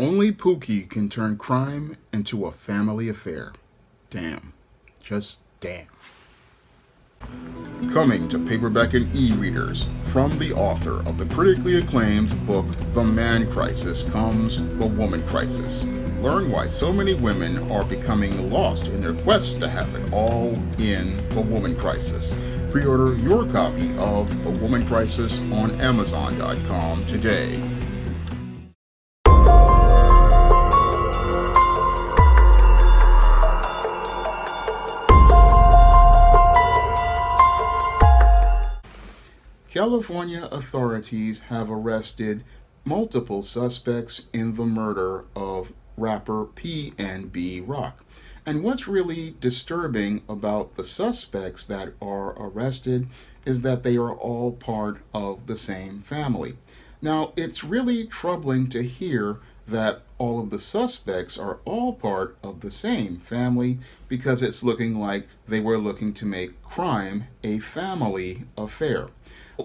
Only Pookie can turn crime into a family affair. Damn. Just damn. Coming to paperback and e-readers, from the author of the critically acclaimed book The Man Crisis comes The Woman Crisis. Learn why so many women are becoming lost in their quest to have it all in The Woman Crisis. Pre-order your copy of The Woman Crisis on Amazon.com today. California authorities have arrested multiple suspects in the murder of rapper PnB Rock. And what's really disturbing about the suspects that are arrested is that they are all part of the same family. Now, it's really troubling to hear that all of the suspects are all part of the same family because it's looking like they were looking to make crime a family affair.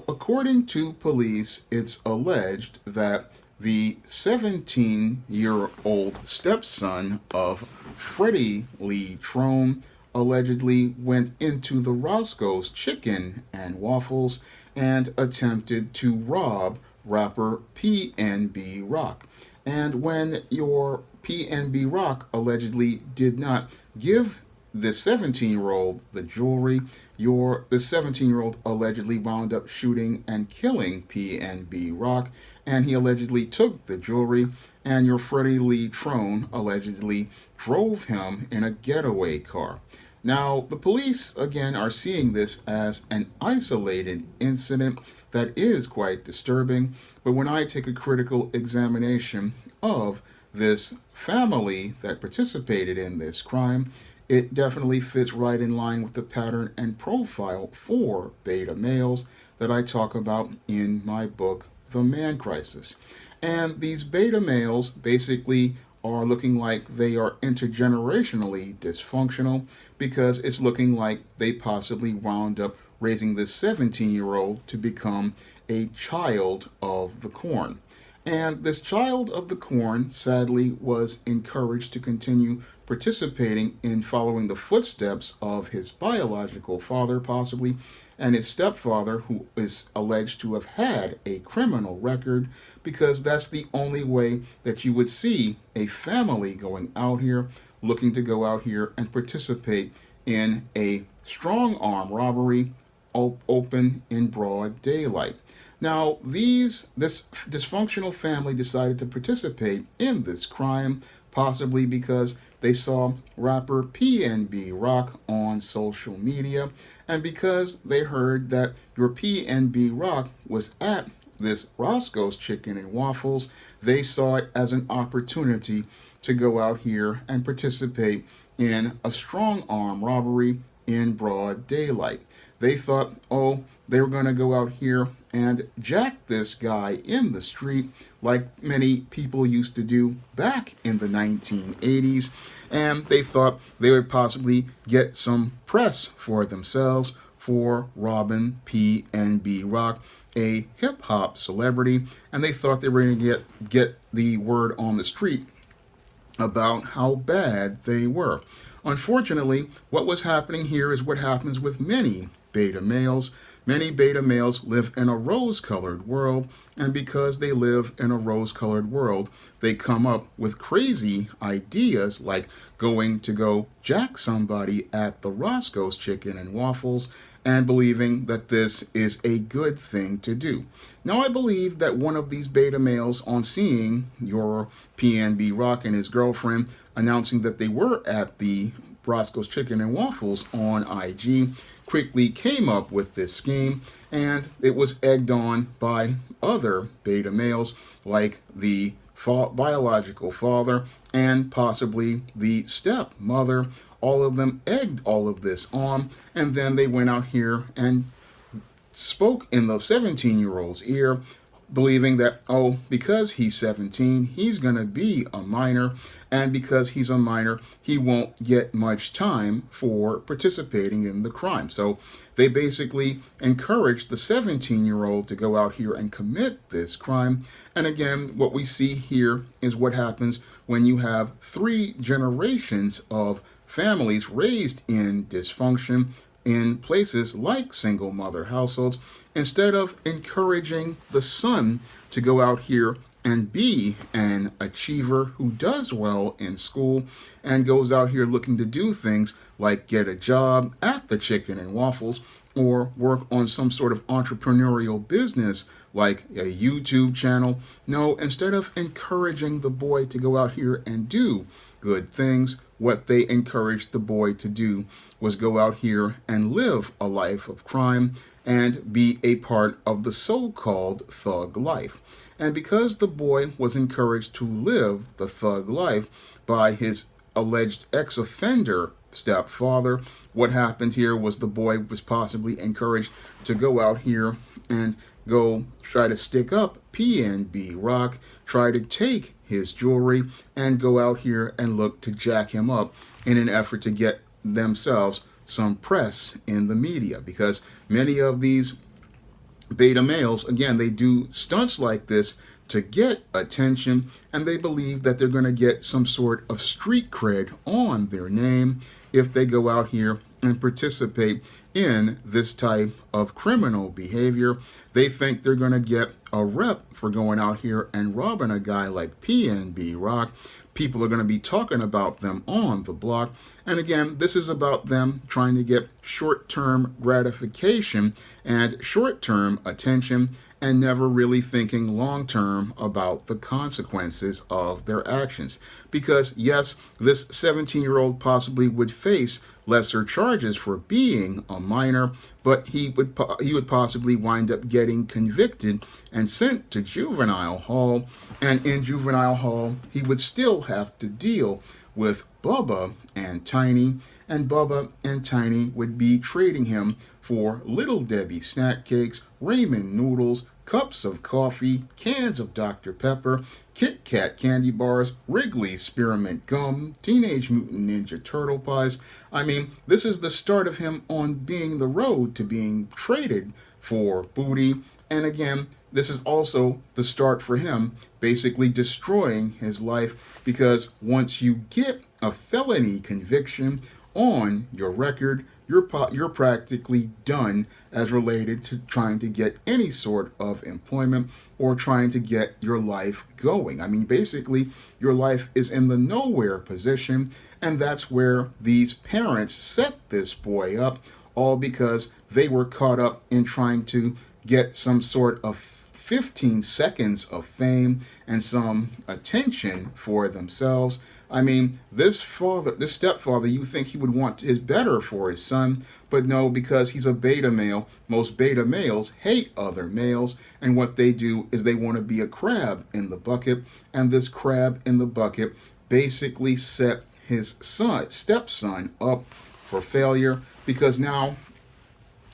According to police, it's alleged that the 17-year-old stepson of Freddie Lee Trone allegedly went into the Roscoe's Chicken and Waffles and attempted to rob rapper PnB Rock. And when your PnB Rock allegedly did not give the 17-year-old the jewelry, the 17-year-old allegedly wound up shooting and killing PnB Rock, and he allegedly took the jewelry, and your Freddie Lee Trone allegedly drove him in a getaway car. Now, the police, again, are seeing this as an isolated incident that is quite disturbing, but when I take a critical examination of this family that participated in this crime, it definitely fits right in line with the pattern and profile for beta males that I talk about in my book, The Man Crisis. And these beta males basically are looking like they are intergenerationally dysfunctional because it's looking like they possibly wound up raising this 17-year-old to become a child of the corn. And this child of the corn, sadly, was encouraged to continue participating in following the footsteps of his biological father, possibly, and his stepfather, who is alleged to have had a criminal record, because that's the only way that you would see a family going out here, looking to go out here and participate in a strong arm robbery open in broad daylight. Now, this dysfunctional family decided to participate in this crime, possibly because they saw rapper PnB Rock on social media, and because they heard that your PnB Rock was at this Roscoe's Chicken and Waffles, they saw it as an opportunity to go out here and participate in a strong arm robbery in broad daylight. They thought, they were going to go out here and jack this guy in the street like many people used to do back in the 1980s. And they thought they would possibly get some press for themselves for robbing PnB Rock, a hip-hop celebrity. And they thought they were going to get the word on the street about how bad they were. Unfortunately, what was happening here is what happens with many beta males. Many beta males live in a rose-colored world, and because they live in a rose-colored world, they come up with crazy ideas like going to go jack somebody at the Roscoe's Chicken and Waffles and believing that this is a good thing to do. Now, I believe that one of these beta males, on seeing your PnB Rock and his girlfriend announcing that they were at the Roscoe's Chicken and Waffles on IG, quickly came up with this scheme, and it was egged on by other beta males like the biological father and possibly the stepmother. All of them egged all of this on, and then they went out here and spoke in the 17-year-old's ear, believing that, oh, because he's 17, he's going to be a minor, and because he's a minor, he won't get much time for participating in the crime. So they basically encourage the 17-year-old to go out here and commit this crime. And again, what we see here is what happens when you have 3 generations of families raised in dysfunction in places like single mother households. Instead of encouraging the son to go out here and be an achiever who does well in school and goes out here looking to do things like get a job at the Chicken and Waffles or work on some sort of entrepreneurial business like a YouTube channel. No, instead of encouraging the boy to go out here and do good things, what they encouraged the boy to do was go out here and live a life of crime and be a part of the so-called thug life. And because the boy was encouraged to live the thug life by his alleged ex-offender stepfather, what happened here was the boy was possibly encouraged to go out here and go try to stick up PnB Rock, try to take his jewelry, and go out here and look to jack him up in an effort to get themselves some press in the media. Because many of these beta males, again, they do stunts like this to get attention, and they believe that they're going to get some sort of street cred on their name if they go out here and participate in this type of criminal behavior. They think they're going to get a rep for going out here and robbing a guy like PnB Rock. People are going to be talking about them on the block. And again, this is about them trying to get short-term gratification and short-term attention and never really thinking long-term about the consequences of their actions. Because yes, this 17-year-old possibly would face lesser charges for being a minor, but he would possibly wind up getting convicted and sent to juvenile hall, and in juvenile hall he would still have to deal with Bubba and Tiny, and Bubba and Tiny would be trading him for Little Debbie snack cakes, ramen noodles, cups of coffee, cans of Dr. Pepper, Kit Kat candy bars, Wrigley's spearmint gum, Teenage Mutant Ninja Turtle pies. I mean, this is the start of him on being the road to being traded for booty. And again, this is also the start for him basically destroying his life, because once you get a felony conviction on your record, you're practically done as related to trying to get any sort of employment or trying to get your life going. I mean, basically, your life is in the nowhere position, and that's where these parents set this boy up, all because they were caught up in trying to get some sort of 15 seconds of fame and some attention for themselves. I mean, this stepfather, you think he would want his better for his son, but no, because he's a beta male. Most beta males hate other males, and what they do is they want to be a crab in the bucket, and this crab in the bucket basically set his stepson up for failure, because now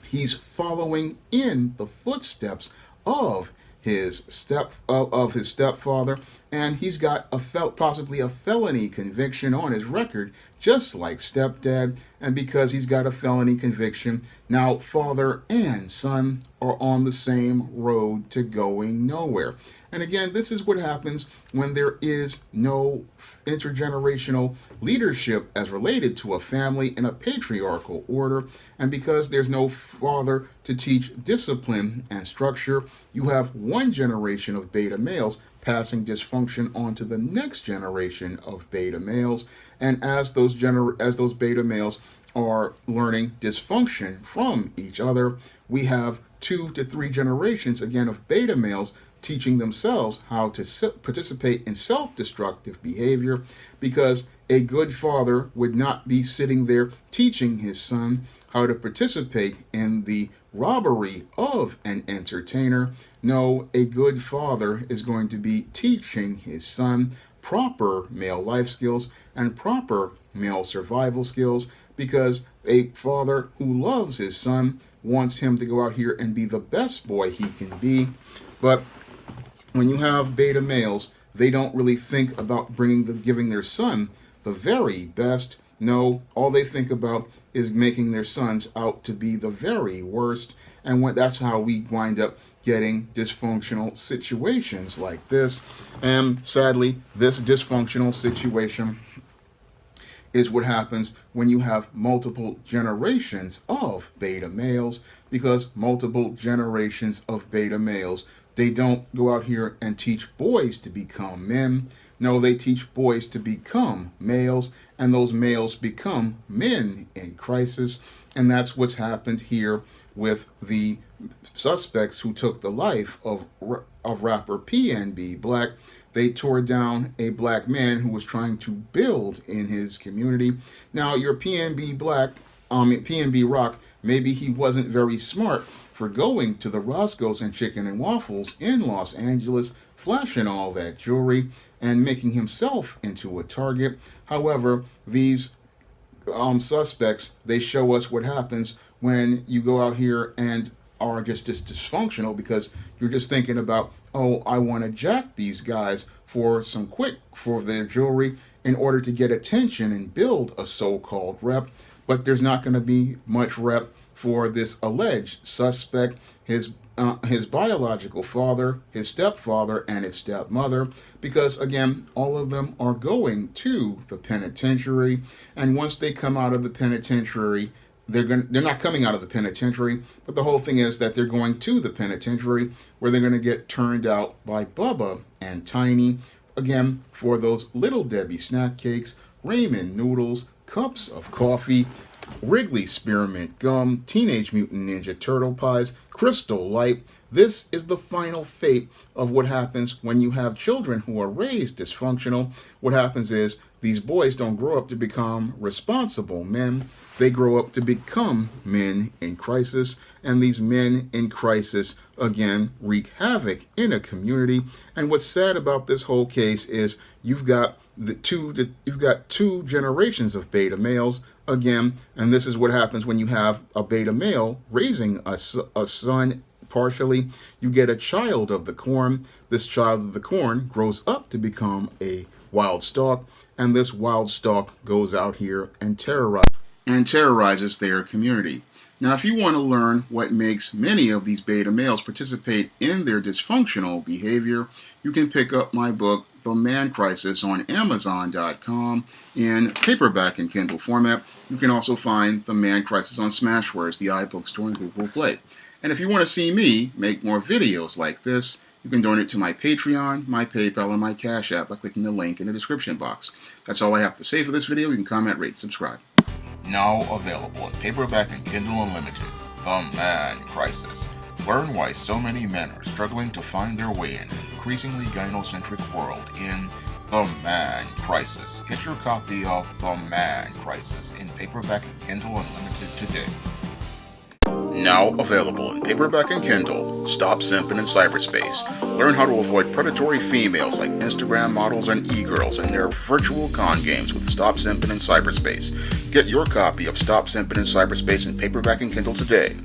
he's following in the footsteps of his stepfather, and he's got possibly a felony conviction on his record, just like stepdad. And because he's got a felony conviction, now father and son are on the same road to going nowhere. And again, this is what happens when there is no intergenerational leadership as related to a family in a patriarchal order. And because there's no father to teach discipline and structure, you have one generation of beta males passing dysfunction on to the next generation of beta males. And as those beta males are learning dysfunction from each other, we have 2 to 3 generations again of beta males teaching themselves how to participate in self-destructive behavior, because a good father would not be sitting there teaching his son how to participate in the robbery of an entertainer. No, a good father is going to be teaching his son proper male life skills and proper male survival skills, because a father who loves his son wants him to go out here and be the best boy he can be. But when you have beta males, they don't really think about giving their son the very best. No, all they think about is making their sons out to be the very worst. And that's how we wind up getting dysfunctional situations like this. And sadly, this dysfunctional situation is what happens when you have multiple generations of beta males, because multiple generations of beta males, they don't go out here and teach boys to become men. No, they teach boys to become males, and those males become men in crisis. And that's what's happened here with the suspects who took the life of rapper PnB Black. They tore down a black man who was trying to build in his community. Now, your PnB Rock, maybe he wasn't very smart for going to the Roscoe's and Chicken and Waffles in Los Angeles, flashing all that jewelry and making himself into a target. However, these suspects, they show us what happens when you go out here and are just dysfunctional, because you're just thinking about, oh, I want to jack these guys for their jewelry in order to get attention and build a so-called rep. But there's not going to be much rep for this alleged suspect, his biological father, his stepfather, and his stepmother, because again, all of them are going to the penitentiary. And once they come out of the penitentiary, they're not coming out of the penitentiary, but the whole thing is that they're going to the penitentiary, where they're going to get turned out by Bubba and Tiny, again, for those Little Debbie snack cakes, ramen noodles, cups of coffee, Wrigley spearmint gum, Teenage Mutant Ninja Turtle pies, Crystal Light. This is the final fate of what happens when you have children who are raised dysfunctional. What happens is these boys don't grow up to become responsible men. They grow up to become men in crisis, and these men in crisis, again, wreak havoc in a community. And what's sad about this whole case is you've got two generations of beta males, again, and this is what happens when you have a beta male raising a son partially. You get a child of the corn. This child of the corn grows up to become a wild stalk, and this wild stalk goes out here and terrorizes their community. Now, if you want to learn what makes many of these beta males participate in their dysfunctional behavior, you can pick up my book, The Man Crisis, on Amazon.com in paperback and Kindle format. You can also find The Man Crisis on Smashwords, the iBook store, and Google Play. And if you want to see me make more videos like this, you can donate to my Patreon, my PayPal, and my Cash App by clicking the link in the description box. That's all I have to say for this video. You can comment, rate, and subscribe. Now available in paperback and Kindle Unlimited, The Man Crisis. Learn why so many men are struggling to find their way in an increasingly gynocentric world in The Man Crisis. Get your copy of The Man Crisis in paperback and Kindle Unlimited today. Now available in paperback and Kindle, Stop Simping in Cyberspace. Learn how to avoid predatory females like Instagram models and e-girls in their virtual con games with Stop Simping in Cyberspace. Get your copy of Stop Simping in Cyberspace in paperback and Kindle today.